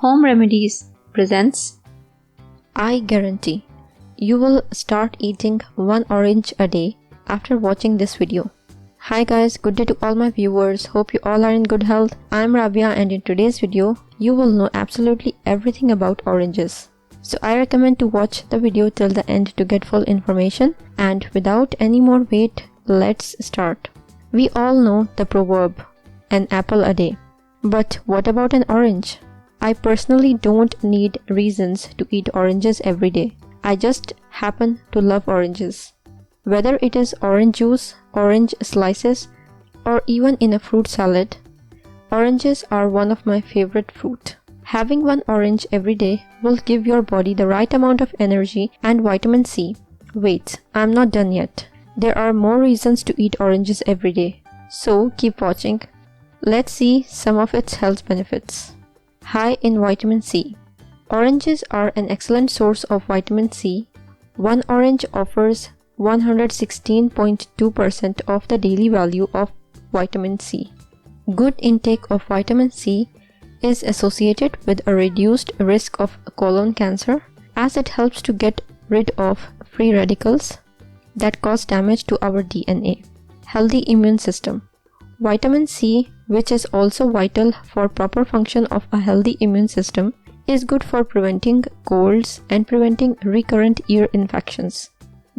Home Remedies presents. I guarantee you will start eating one orange a day after watching this video. Hi guys, good day to all my viewers. Hope you all are in good health. I'm Rabia and in today's video, you will know absolutely everything about oranges. So I recommend to watch the video till the end to get full information, and without any more wait, let's start. We all know the proverb, an apple a day. But what about an orange? I personally don't need reasons to eat oranges every day. I just happen to love oranges. Whether it is orange juice, orange slices, or even in a fruit salad, oranges are one of my favorite fruit. Having one orange every day will give your body the right amount of energy and vitamin C. Wait, I'm not done yet. There are more reasons to eat oranges every day. So keep watching. Let's see some of its health benefits. High in vitamin C. Oranges are an excellent source of vitamin C. One orange offers 116.2% of the daily value of vitamin C. Good intake of vitamin C is associated with a reduced risk of colon cancer, as it helps to get rid of free radicals that cause damage to our DNA. Healthy immune system. Vitamin C, which is also vital for proper function of a healthy immune system, is good for preventing colds and preventing recurrent ear infections.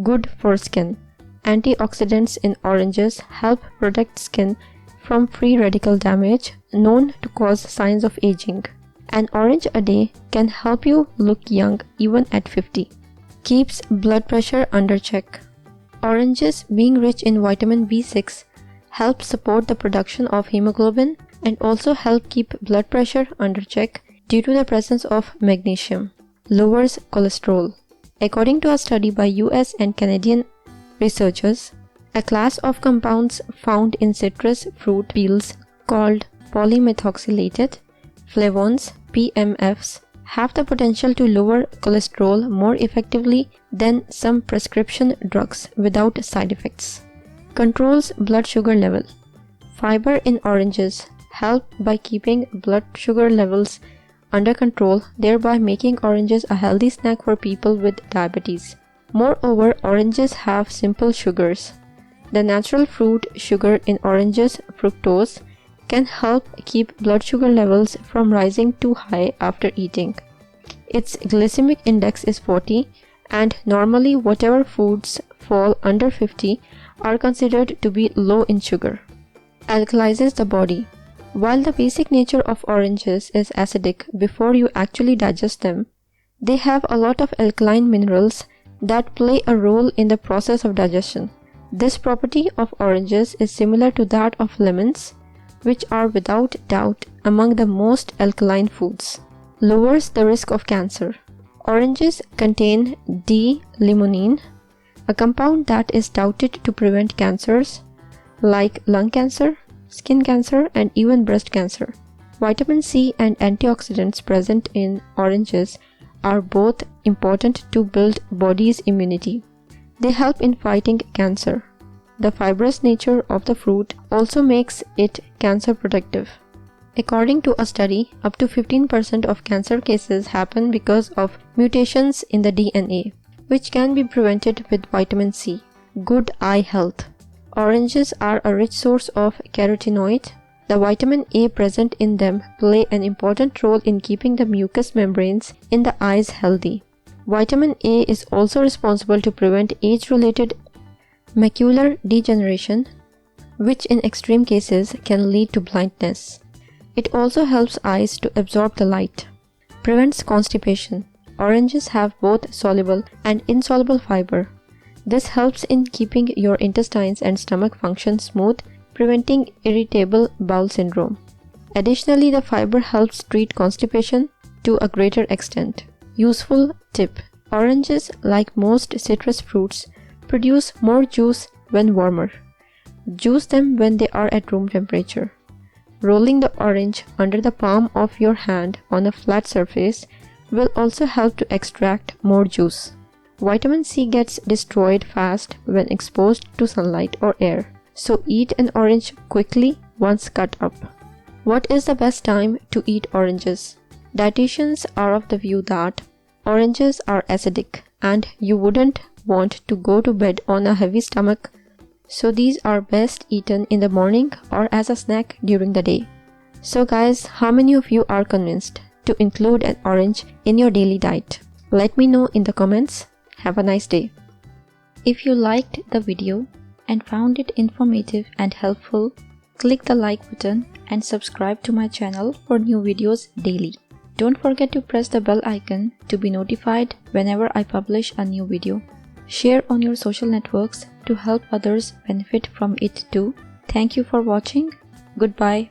Good for skin. Antioxidants in oranges help protect skin from free radical damage known to cause signs of aging. An orange a day can help you look young even at 50. Keeps blood pressure under check. Oranges, being rich in vitamin B6, help support the production of hemoglobin and also help keep blood pressure under check due to the presence of magnesium. Lowers cholesterol. According to a study by US and Canadian researchers, a class of compounds found in citrus fruit peels called polymethoxylated flavones (PMFs) have the potential to lower cholesterol more effectively than some prescription drugs without side effects. Controls blood sugar level. Fiber in oranges help by keeping blood sugar levels under control, thereby making oranges a healthy snack for people with diabetes. Moreover, oranges have simple sugars. The natural fruit sugar in oranges, fructose, can help keep blood sugar levels from rising too high after eating. Its glycemic index is 40, and normally whatever foods fall under 50 are considered to be low in sugar. Alkalizes the body. While the basic nature of oranges is acidic before you actually digest them, they have a lot of alkaline minerals that play a role in the process of digestion. This property of oranges is similar to that of lemons, which are without doubt among the most alkaline foods. Lowers the risk of cancer. Oranges contain D-limonene, a compound that is touted to prevent cancers like lung cancer, skin cancer, and even breast cancer. Vitamin C and antioxidants present in oranges are both important to build body's immunity. They help in fighting cancer. The fibrous nature of the fruit also makes it cancer protective. According to a study, up to 15% of cancer cases happen because of mutations in the DNA, which can be prevented with vitamin C. Good eye health. Oranges are a rich source of carotenoid. The vitamin A present in them play an important role in keeping the mucous membranes in the eyes healthy. Vitamin A is also responsible to prevent age-related macular degeneration, which in extreme cases can lead to blindness. It also helps eyes to absorb the light. Prevents constipation. Oranges have both soluble and insoluble fiber. This helps in keeping your intestines and stomach function smooth, preventing irritable bowel syndrome. Additionally, the fiber helps treat constipation to a greater extent. Useful tip. Oranges, like most citrus fruits, produce more juice when warmer. Juice them when they are at room temperature. Rolling the orange under the palm of your hand on a flat surface will also help to extract more juice. Vitamin C gets destroyed fast when exposed to sunlight or air, so eat an orange quickly once cut up. What is the best time to eat oranges? Dietitians are of the view that oranges are acidic and you wouldn't want to go to bed on a heavy stomach, so these are best eaten in the morning or as a snack during the day. So guys, how many of you are convinced to include an orange in your daily diet? Let me know in the comments. Have a nice day. If you liked the video and found it informative and helpful, click the like button and subscribe to my channel for new videos daily. Don't forget to press the bell icon to be notified whenever I publish a new video. Share on your social networks to help others benefit from it too. Thank you for watching. Goodbye.